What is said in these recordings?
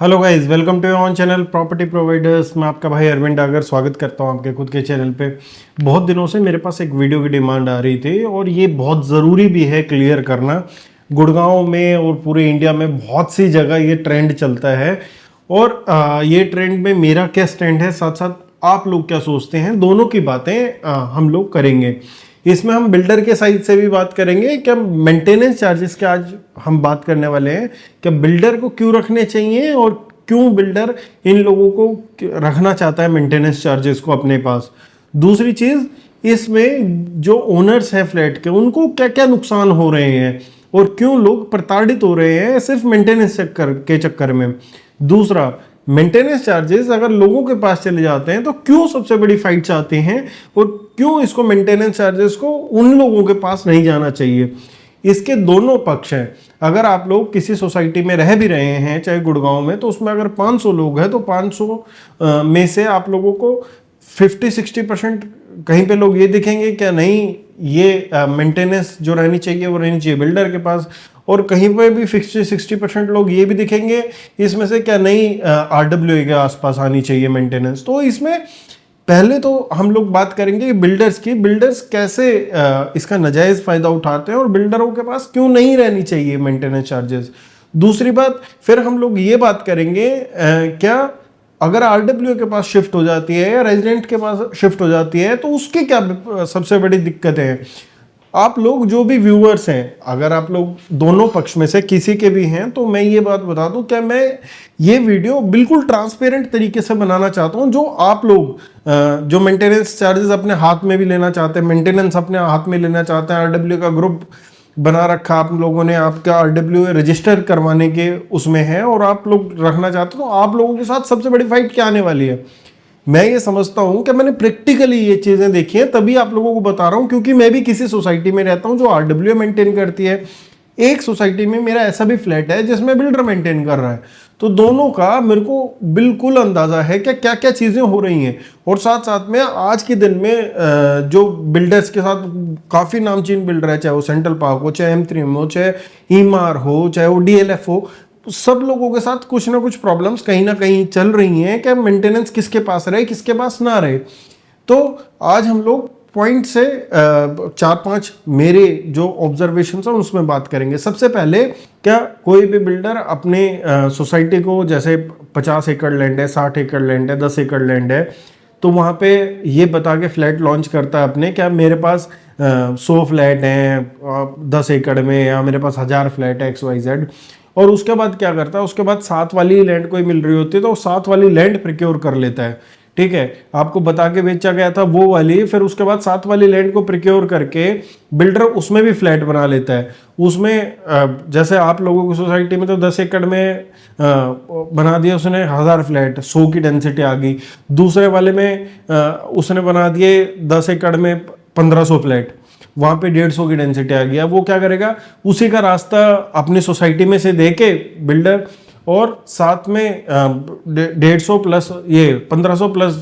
Hello guys, welcome to on channel property providers. मैं आपका भाई अरविंद डागर स्वागत करता हूं आपके खुद के चैनल पे। बहुत दिनों से मेरे पास एक वीडियो की डिमांड आ रही थी और ये बहुत ज़रूरी भी है क्लियर करना। गुड़गांव में और पूरे इंडिया में बहुत सी जगह ये ट्रेंड चलता है और ये ट्रेंड में मेरा क्या स्टैंड है, साथ साथ आप लोग क्या सोचते हैं, दोनों की बातें हम लोग करेंगे। इसमें हम बिल्डर के साइड से भी बात करेंगे, क्या मेंटेनेंस चार्जेस के आज हम बात करने वाले हैं, क्या बिल्डर को क्यों रखने चाहिए और क्यों बिल्डर इन लोगों को रखना चाहता है मेंटेनेंस चार्जेस को अपने पास। दूसरी चीज़, इसमें जो ओनर्स हैं फ्लैट के, उनको क्या क्या नुकसान हो रहे हैं और क्यों लोग प्रताड़ित हो रहे हैं सिर्फ मेंटेनेंस चक्कर में। दूसरा, मेंटेनेंस चार्जेस अगर लोगों के पास चले जाते हैं तो क्यों सबसे बड़ी फाइट्स आते हैं और क्यों इसको मेंटेनेंस चार्जेस को उन लोगों के पास नहीं जाना चाहिए। इसके दोनों पक्ष हैं। अगर आप लोग किसी सोसाइटी में रह भी रहे हैं, चाहे गुड़गांव में, तो उसमें अगर 500 लोग हैं तो 500 में से आप लोगों को 50-60% कहीं पे लोग ये दिखेंगे क्या नहीं, ये मेंटेनेंस जो रहनी चाहिए वो रहनी चाहिए बिल्डर के पास, और कहीं पे भी 50-60% लोग ये भी दिखेंगे इसमें से क्या नहीं RWA के आसपास आनी चाहिए मेंटेनेंस। तो इसमें पहले तो हम लोग बात करेंगे बिल्डर्स की, बिल्डर्स कैसे इसका नाजायज फायदा उठाते हैं और बिल्डरों के पास क्यों नहीं रहनी चाहिए मेंटेनेंस चार्जेस। दूसरी बात, फिर हम लोग ये बात करेंगे क्या अगर RWA के पास शिफ्ट हो जाती है या रेजिडेंट के पास शिफ्ट हो जाती है तो उसकी क्या सबसे बड़ी दिक्कतें हैं। आप लोग जो भी व्यूअर्स हैं, अगर आप लोग दोनों पक्ष में से किसी के भी हैं तो मैं ये बात बता दूं, क्या मैं ये वीडियो बिल्कुल ट्रांसपेरेंट तरीके से बनाना चाहता हूं। जो आप लोग जो मेंटेनेंस चार्जेस अपने हाथ में भी लेना चाहते हैं, मेंटेनेंस अपने हाथ में लेना चाहते हैं, RWA का ग्रुप बना रखा आप लोगों ने, आपका RWA रजिस्टर करवाने के उसमें है और आप लोग रखना चाहते हो, तो आप लोगों के साथ सबसे बड़ी फाइट क्या आने वाली है। मैं ये समझता हूं कि मैंने प्रैक्टिकली ये चीजें देखी हैं, तभी आप लोगों को बता रहा हूं, क्योंकि मैं भी किसी सोसाइटी में रहता हूं जो RWA मेंटेन करती है। एक सोसाइटी में मेरा ऐसा भी फ्लैट है जिसमें बिल्डर मेंटेन कर रहा है, तो दोनों का मेरे को बिल्कुल अंदाजा है कि क्या क्या चीजें हो रही हैं। और साथ साथ में आज के दिन में जो बिल्डर्स के साथ काफी नामचीन बिल्डर है, चाहे वो सेंट्रल पार्क हो, चाहे M3M हो, चाहे ईमार हो, चाहे वो DLF हो, सब लोगों के साथ कुछ ना कुछ प्रॉब्लम्स कहीं ना कहीं चल रही हैं कि मेंटेनेंस किसके पास रहे किसके पास ना रहे। तो आज हम लोग पॉइंट से 4-5 मेरे जो ऑब्जर्वेशन है उसमें बात करेंगे। सबसे पहले, क्या कोई भी बिल्डर अपने सोसाइटी को, जैसे 50 एकड़ लैंड है, 60 एकड़ लैंड है, 10 एकड़ लैंड है, तो वहाँ पे ये बता के फ्लैट लॉन्च करता है अपने, क्या मेरे पास 100 फ्लैट हैं 10 एकड़ में, या मेरे पास 1000 फ्लैट है XYZ, और उसके बाद क्या करता है, उसके बाद 7 वाली लैंड कोई मिल रही होती है तो 7 वाली लैंड प्रिक्योर कर लेता है। ठीक है, आपको बता के बेचा गया था वो वाली, फिर उसके बाद 7 वाली लैंड को प्रिक्योर करके बिल्डर उसमें भी फ्लैट बना लेता है। उसमें जैसे आप लोगों की सोसाइटी में तो 10 एकड़ में बना दिया उसने 1000 फ्लैट, 100 की डेंसिटी आ गई। दूसरे वाले में उसने बना दिए 10 एकड़ में 1500 फ्लैट, वहां पे 150 की डेंसिटी आ गया। वो क्या करेगा, उसी का रास्ता अपनी सोसाइटी में से दे के बिल्डर, और साथ में 150 प्लस ये 1500 प्लस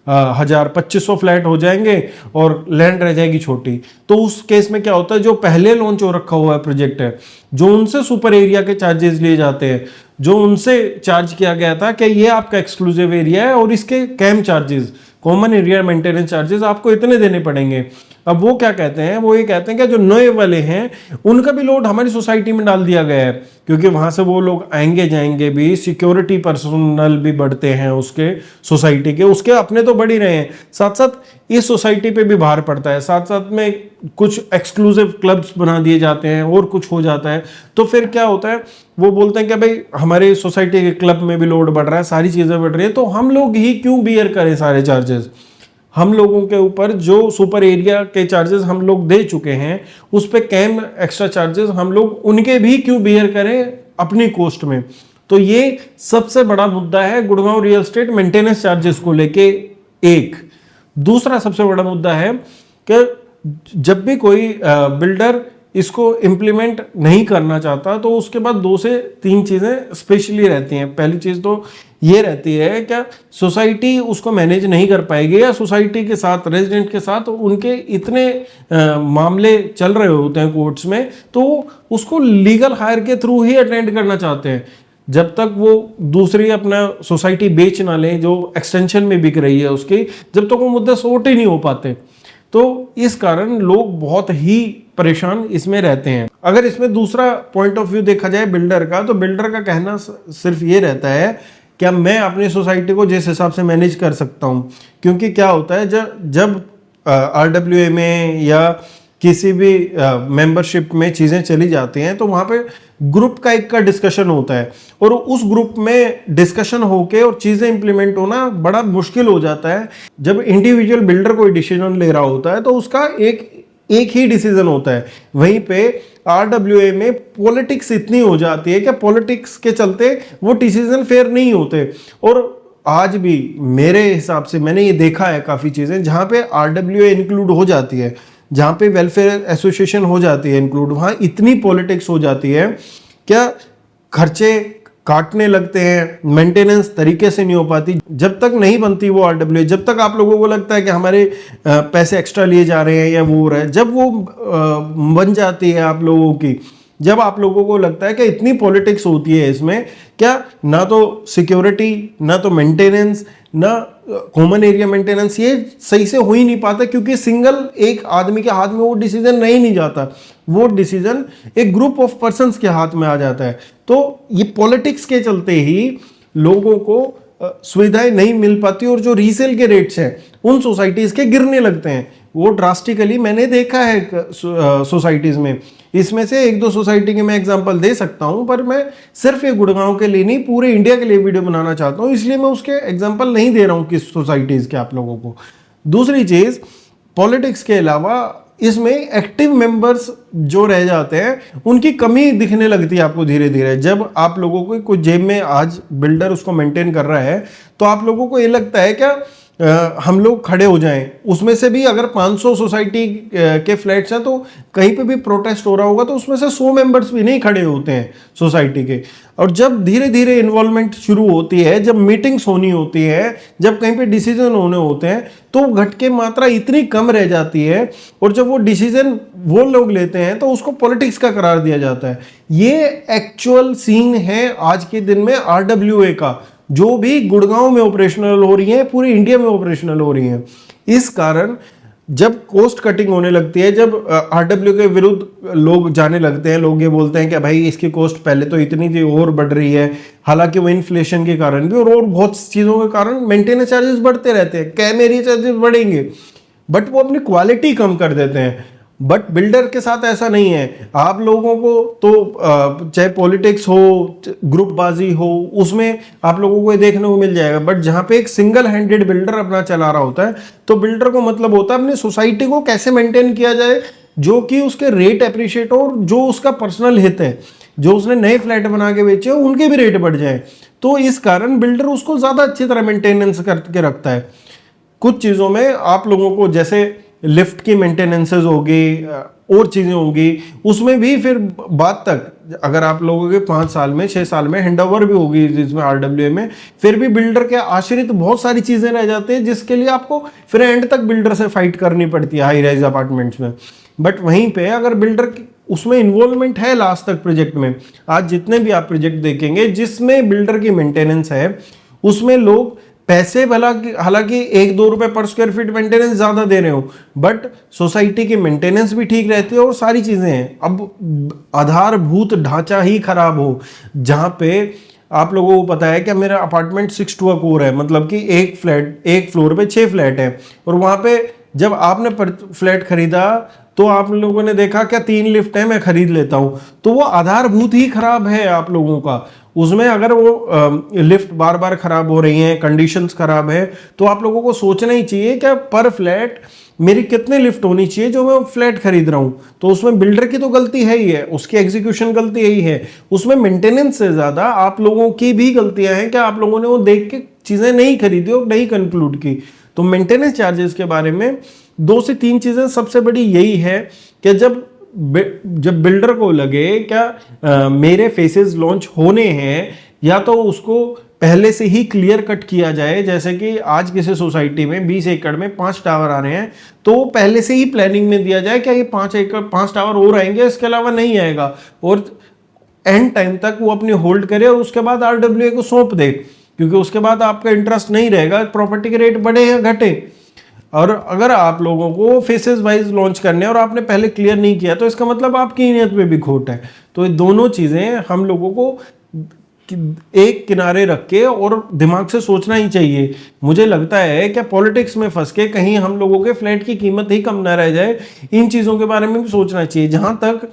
1000 2500 फ्लैट हो जाएंगे और लैंड रह जाएगी छोटी। तो उस केस में क्या होता है, जो पहले लॉन्च हो रखा हुआ है प्रोजेक्ट है, जो उनसे सुपर एरिया के चार्जेस लिए जाते हैं, जो उनसे चार्ज किया गया था कि ये आपका एक्सक्लूसिव एरिया है और इसके CAM charges, common area maintenance charges आपको इतने देने पड़ेंगे। अब वो क्या कहते हैं, वो ये कहते हैं कि जो नए वाले हैं उनका भी लोड हमारी सोसाइटी में डाल दिया गया है, क्योंकि वहां से वो लोग आएंगे जाएंगे भी, सिक्योरिटी पर्सनल भी बढ़ते हैं उसके सोसाइटी के, उसके अपने तो बढ़ ही रहे हैं, साथ साथ इस सोसाइटी पे भी भार पड़ता है, साथ साथ में कुछ एक्सक्लूसिव क्लब्स बना दिए जाते हैं और कुछ हो जाता है। तो फिर क्या होता है, वो बोलते हैं कि भाई हमारे सोसाइटी के क्लब में भी लोड बढ़ रहा है, सारी चीजें बढ़ रही है, तो हम लोग ही क्यों बियर करें सारे चार्जेस। हम लोगों के ऊपर जो सुपर एरिया के चार्जेस हम लोग दे चुके हैं, उस पे कैम एक्स्ट्रा चार्जेस हम लोग उनके भी क्यों बियर करें अपनी कॉस्ट में। तो ये सबसे बड़ा मुद्दा है Gurgaon real estate maintenance charges को लेके। एक दूसरा सबसे बड़ा मुद्दा है कि जब भी कोई बिल्डर इसको इम्प्लीमेंट नहीं करना चाहता तो उसके बाद 2 से 3 चीज़ें स्पेशली रहती हैं। पहली चीज़ तो ये रहती है क्या सोसाइटी उसको मैनेज नहीं कर पाएगी, या सोसाइटी के साथ रेजिडेंट के साथ उनके इतने मामले चल रहे होते हैं कोर्ट्स में, तो उसको लीगल हायर के थ्रू ही अटेंड करना चाहते हैं। जब तक वो दूसरी अपना सोसाइटी बेच ना ले जो एक्सटेंशन में बिक रही है उसकी, जब तक वो मुद्दे सॉर्ट ही नहीं हो पाते। तो इस कारण लोग बहुत ही परेशान इसमें रहते हैं। अगर इसमें दूसरा पॉइंट ऑफ व्यू देखा जाए बिल्डर का, तो बिल्डर का कहना सिर्फ ये रहता है कि मैं अपनी सोसाइटी को जिस हिसाब से मैनेज कर सकता हूँ, क्योंकि क्या होता है जब RWA में या किसी भी मेंबरशिप में चीज़ें चली जाती हैं तो वहाँ पे ग्रुप का एक का डिस्कशन होता है, और उस ग्रुप में डिस्कशन होके और चीज़ें इंप्लीमेंट होना बड़ा मुश्किल हो जाता है। जब इंडिविजुअल बिल्डर कोई डिसीजन ले रहा होता है तो उसका एक ही डिसीजन होता है। वहीं पे RWA में पॉलिटिक्स इतनी हो जाती है कि पॉलिटिक्स के चलते वो डिसीजन फेयर नहीं होते। और आज भी मेरे हिसाब से मैंने ये देखा है काफ़ी चीज़ें जहाँ पे RWA इंक्लूड हो जाती है, जहाँ पे वेलफेयर एसोसिएशन हो जाती है इंक्लूड, वहाँ इतनी पॉलिटिक्स हो जाती है, क्या खर्चे काटने लगते हैं, मेंटेनेंस तरीके से नहीं हो पाती। जब तक नहीं बनती वो RWA, जब तक आप लोगों को लगता है कि हमारे पैसे एक्स्ट्रा लिए जा रहे हैं या वो हो रहा है, जब वो बन जाती है आप लोगों की, जब आप लोगों को लगता है कि इतनी पॉलिटिक्स होती है इसमें, क्या ना तो सिक्योरिटी, ना तो मेंटेनेंस, ना कॉमन एरिया मेंटेनेंस, ये सही से हो ही नहीं पाता, क्योंकि सिंगल एक आदमी के हाथ में वो डिसीजन नहीं जाता, वो डिसीजन एक ग्रुप ऑफ पर्संस के हाथ में आ जाता है। तो ये पॉलिटिक्स के चलते ही लोगों को सुविधाएं नहीं मिल पाती, और जो रीसेल के रेट्स हैं उन सोसाइटीज के गिरने लगते हैं। वो ड्रास्टिकली मैंने देखा है सोसाइटीज में। इसमें से एक दो सोसाइटी के मैं एग्जांपल दे सकता हूं, पर मैं सिर्फ ये गुड़गांव के लिए नहीं पूरे इंडिया के लिए वीडियो बनाना चाहता हूं, इसलिए मैं उसके एग्जांपल नहीं दे रहा हूं किस सोसाइटीज के आप लोगों को। दूसरी चीज, पॉलिटिक्स के अलावा इसमें एक्टिव मेंबर्स जो रह जाते हैं उनकी कमी दिखने लगती है आपको धीरे धीरे। जब आप लोगों को कुछ जेब में आज बिल्डर उसको मेंटेन कर रहा है तो आप लोगों को ये लगता है क्या हम लोग खड़े हो जाएं। उसमें से भी अगर 500 सोसाइटी के फ्लैट्स हैं तो कहीं पे भी प्रोटेस्ट हो रहा होगा तो उसमें से 100 मेंबर्स भी नहीं खड़े होते हैं सोसाइटी के। और जब धीरे धीरे इन्वॉल्वमेंट शुरू होती है, जब मीटिंग्स होनी होती है, जब कहीं पे डिसीजन होने होते हैं, तो घट के मात्रा इतनी कम रह जाती है, और जब वो डिसीजन वो लोग लेते हैं तो उसको पॉलिटिक्स का करार दिया जाता है। ये एक्चुअल सीन है आज के दिन में RWA का, जो भी गुड़गांव में ऑपरेशनल हो रही है, पूरे इंडिया में ऑपरेशनल हो रही है। इस कारण जब कॉस्ट कटिंग होने लगती है, जब RWA के विरुद्ध लोग जाने लगते हैं, लोग ये बोलते हैं कि भाई इसकी कॉस्ट पहले तो इतनी थी और बढ़ रही है, हालांकि वो इन्फ्लेशन के कारण भी और बहुत चीज़ों के कारण मेंटेनेंस चार्जेस बढ़ते रहते हैं, कैम एरिया चार्जेस बढ़ेंगे, बट वो अपनी क्वालिटी कम कर देते हैं। बट बिल्डर के साथ ऐसा नहीं है। आप लोगों को तो चाहे पॉलिटिक्स हो, ग्रुपबाजी हो, उसमें आप लोगों को ये देखने को मिल जाएगा। बट जहाँ पे एक सिंगल हैंडेड बिल्डर अपना चला रहा होता है, तो बिल्डर को मतलब होता है अपनी सोसाइटी को कैसे मेंटेन किया जाए जो कि उसके रेट अप्रिशिएट हो, और जो उसका पर्सनल हित है, जो उसने नए फ्लैट बना के बेचे हो उनके भी रेट बढ़ जाए। तो इस कारण बिल्डर उसको ज़्यादा अच्छी तरह मेंटेनेंस करके रखता है। कुछ चीज़ों में आप लोगों को जैसे लिफ्ट की मेंटेनेंसेज होगी और चीज़ें होंगी, उसमें भी फिर बाद तक अगर आप लोगों के 5 साल में 6 साल में हैंडओवर भी होगी जिसमें RWA में, फिर भी बिल्डर के आश्रित बहुत सारी चीज़ें रह जाती हैं जिसके लिए आपको फिर एंड तक बिल्डर से फाइट करनी पड़ती है हाई राइज अपार्टमेंट्स में। बट वहीं पे अगर बिल्डर उसमें इन्वॉल्वमेंट है लास्ट तक प्रोजेक्ट में, आज जितने भी आप प्रोजेक्ट देखेंगे जिसमें बिल्डर की मेंटेनेंस है, उसमें लोग पैसे भला हालांकि 1-2 रुपए पर स्क्वायर फीट मेंटेनेंस ज्यादा दे रहे हो, बट सोसाइटी की मेंटेनेंस भी ठीक रहती है और सारी चीजें हैं। अब आधारभूत ढांचा ही खराब हो, जहां पे आप लोगों को पता है कि मेरा अपार्टमेंट 6 टू अ कोर है, मतलब कि एक फ्लोर पे 6 फ्लैट है, और वहां पे जब आपने फ्लैट खरीदा तो आप लोगों ने देखा क्या 3 लिफ्ट है, मैं खरीद लेता हूं, तो वो आधारभूत ही खराब है आप लोगों का। उसमें अगर वो लिफ्ट बार बार खराब हो रही हैं, कंडीशंस खराब है, तो आप लोगों को सोचना ही चाहिए कि पर फ्लैट मेरी कितने लिफ्ट होनी चाहिए जो मैं फ्लैट खरीद रहा हूं। तो उसमें बिल्डर की तो गलती है ही है, उसकी एग्जीक्यूशन गलती यही है, उसमें मेंटेनेंस से ज्यादा आप लोगों की भी गलतियां हैं कि आप लोगों ने वो देख के चीजें नहीं खरीदी और नहीं कंक्लूड की। तो मेंटेनेंस चार्जेस के बारे में 2 से 3 चीजें सबसे बड़ी यही है कि जब बिल्डर को लगे क्या मेरे फेसेस लॉन्च होने हैं, या तो उसको पहले से ही क्लियर कट किया जाए। जैसे कि आज किसी सोसाइटी में 20 एकड़ में 5 टावर आ रहे हैं, तो पहले से ही प्लानिंग में दिया जाए क्या ये 5 टावर और आएंगे, इसके अलावा नहीं आएगा। और एंड टाइम तक वो अपनी होल्ड करे और उसके बाद आरडब्ल्यूए को सौंप दे, क्योंकि उसके बाद आपका इंटरेस्ट नहीं रहेगा, प्रॉपर्टी के रेट बढ़े या घटे। और अगर आप लोगों को फेसेस वाइज लॉन्च करने और आपने पहले क्लियर नहीं किया तो इसका मतलब आपकी नीयत में भी खोट है। तो ये दोनों चीज़ें हम लोगों को एक किनारे रख के और दिमाग से सोचना ही चाहिए। मुझे लगता है कि पॉलिटिक्स में फंस के कहीं हम लोगों के फ्लैट की कीमत ही कम ना रह जाए, इन चीज़ों के बारे में भी सोचना चाहिए। जहाँ तक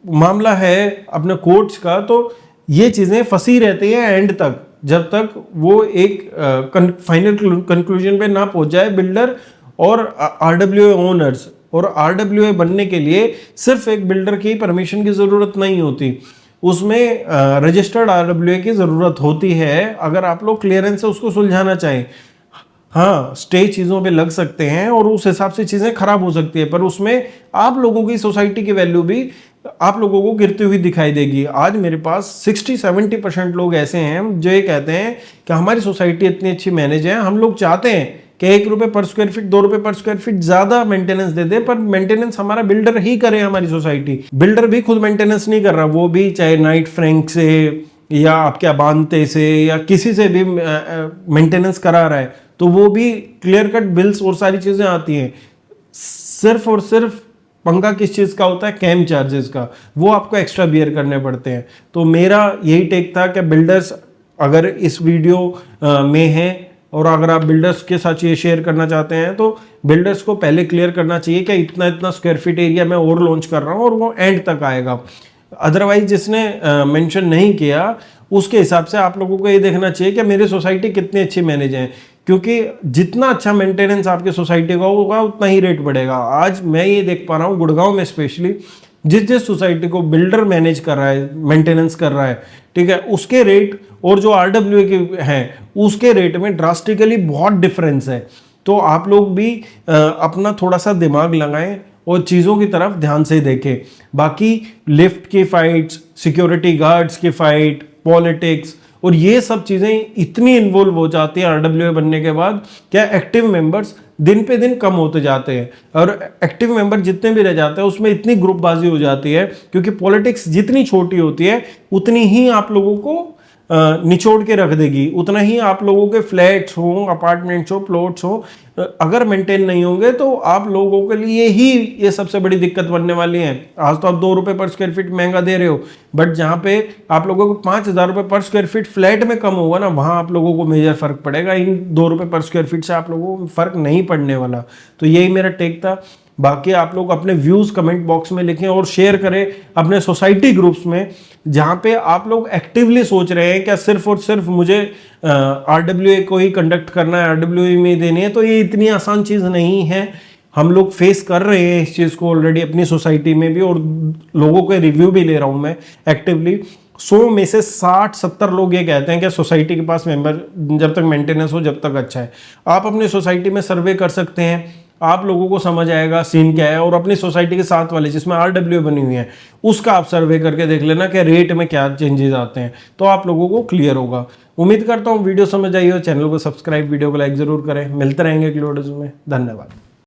मामला है अपने कोर्ट्स का, तो ये चीज़ें फंसी रहती हैं एंड तक, जब तक वो एक फाइनल कंक्लूजन पे ना पहुंच जाए बिल्डर और आरडब्ल्यूए ओनर्स। और आरडब्ल्यूए बनने के लिए सिर्फ एक बिल्डर की परमिशन की ज़रूरत नहीं होती, उसमें रजिस्टर्ड आरडब्ल्यूए की ज़रूरत होती है, अगर आप लोग क्लियरेंस से उसको सुलझाना चाहें। हाँ, स्टे चीज़ों पे लग सकते हैं और उस हिसाब से चीज़ें खराब हो सकती है, पर उसमें आप लोगों की सोसाइटी की वैल्यू भी आप लोगों को गिरती हुई दिखाई देगी। आज मेरे पास 60-70% लोग ऐसे हैं जो ये कहते हैं कि हमारी सोसाइटी इतनी अच्छी मैनेज है, हम लोग चाहते हैं कि 1 रुपये पर स्क्वायर फीट, 2 रुपये पर स्क्वायर फीट ज़्यादा मेंटेनेंस दे दे, पर मेंटेनेंस हमारा बिल्डर ही करे। हमारी सोसाइटी बिल्डर भी खुद मेंटेनेंस नहीं कर रहा, वो भी चाहे नाइट फ्रैंक से या आपके अबानते से या किसी से भी मेंटेनेंस करा रहा है, तो वो भी क्लियर कट बिल्स और सारी चीज़ें आती हैं। सिर्फ और सिर्फ पंगा किस चीज़ का होता है, कैम चार्जेस का, वो आपको एक्स्ट्रा बियर करने पड़ते हैं। तो मेरा यही टेक था कि बिल्डर्स अगर इस वीडियो में हैं और अगर आप बिल्डर्स के साथ ये शेयर करना चाहते हैं, तो बिल्डर्स को पहले क्लियर करना चाहिए कि इतना इतना स्क्वायर फीट एरिया मैं और लॉन्च कर रहा हूँ, और वो एंड तक आएगा। अदरवाइज जिसने मेंशन नहीं किया उसके हिसाब से आप लोगों को ये देखना चाहिए कि मेरी सोसाइटी कितनी अच्छी मैनेज है, क्योंकि जितना अच्छा मेंटेनेंस आपकी सोसाइटी का होगा उतना ही रेट बढ़ेगा। आज मैं ये देख पा रहा हूँ गुड़गांव में स्पेशली, जिस सोसाइटी को बिल्डर मैनेज कर रहा है, मेंटेनेंस कर रहा है, ठीक है, उसके रेट और जो आरडब्ल्यूए के हैं उसके रेट में ड्रास्टिकली बहुत डिफरेंस है। तो आप लोग भी अपना थोड़ा सा दिमाग लगाएं और चीज़ों की तरफ ध्यान से देखें। बाकी लिफ्ट की फाइट्स, सिक्योरिटी गार्ड्स की फाइट, पॉलिटिक्स और ये सब चीज़ें इतनी इन्वॉल्व हो जाती हैं आरडब्ल्यूए बनने के बाद, क्या एक्टिव मेंबर्स दिन पे दिन कम होते जाते हैं, और एक्टिव मेंबर जितने भी रह जाते हैं उसमें इतनी ग्रुपबाजी हो जाती है, क्योंकि पॉलिटिक्स जितनी छोटी होती है उतनी ही आप लोगों को निचोड़ के रख देगी, उतना ही आप लोगों के फ्लैट्स हों, अपार्टमेंट्स हो, प्लॉट्स हो, अगर मेंटेन नहीं होंगे तो आप लोगों के लिए ही ये सबसे बड़ी दिक्कत बनने वाली है। आज तो आप 2 रुपये पर स्क्वायर फीट महंगा दे रहे हो, बट जहाँ पे आप लोगों को 5,000 रुपये पर स्क्वायर फीट फ्लैट में कम होगा ना, वहाँ आप लोगों को मेजर फर्क पड़ेगा। इन 2 रुपये पर स्क्वायर फीट से आप लोगों को फर्क नहीं पड़ने वाला। तो यही मेरा टेक था। बाकी आप लोग अपने व्यूज़ कमेंट बॉक्स में लिखें और शेयर करें अपने सोसाइटी ग्रुप्स में, जहाँ पे आप लोग एक्टिवली सोच रहे हैं क्या सिर्फ और सिर्फ मुझे आरडब्ल्यूए को ही कंडक्ट करना है, आरडब्ल्यूए में देनी है। तो ये इतनी आसान चीज़ नहीं है, हम लोग फेस कर रहे हैं इस चीज़ को ऑलरेडी अपनी सोसाइटी में भी, और लोगों के रिव्यू भी ले रहा हूँ मैं एक्टिवली। 100 में से 60-70 लोग ये कहते हैं कि सोसाइटी के पास मेंबर जब तक मेंटेनेंस हो जब तक अच्छा है। आप अपनी सोसाइटी में सर्वे कर सकते हैं, आप लोगों को समझ आएगा सीन क्या है, और अपनी सोसाइटी के साथ वाले जिसमें आरडब्ल्यूए बनी हुई है उसका आप सर्वे करके देख लेना कि रेट में क्या चेंजेस आते हैं, तो आप लोगों को क्लियर होगा। उम्मीद करता हूँ वीडियो समझ आई हो। चैनल को सब्सक्राइब, वीडियो को लाइक जरूर करें। मिलते रहेंगे अगले वीडियो में। धन्यवाद।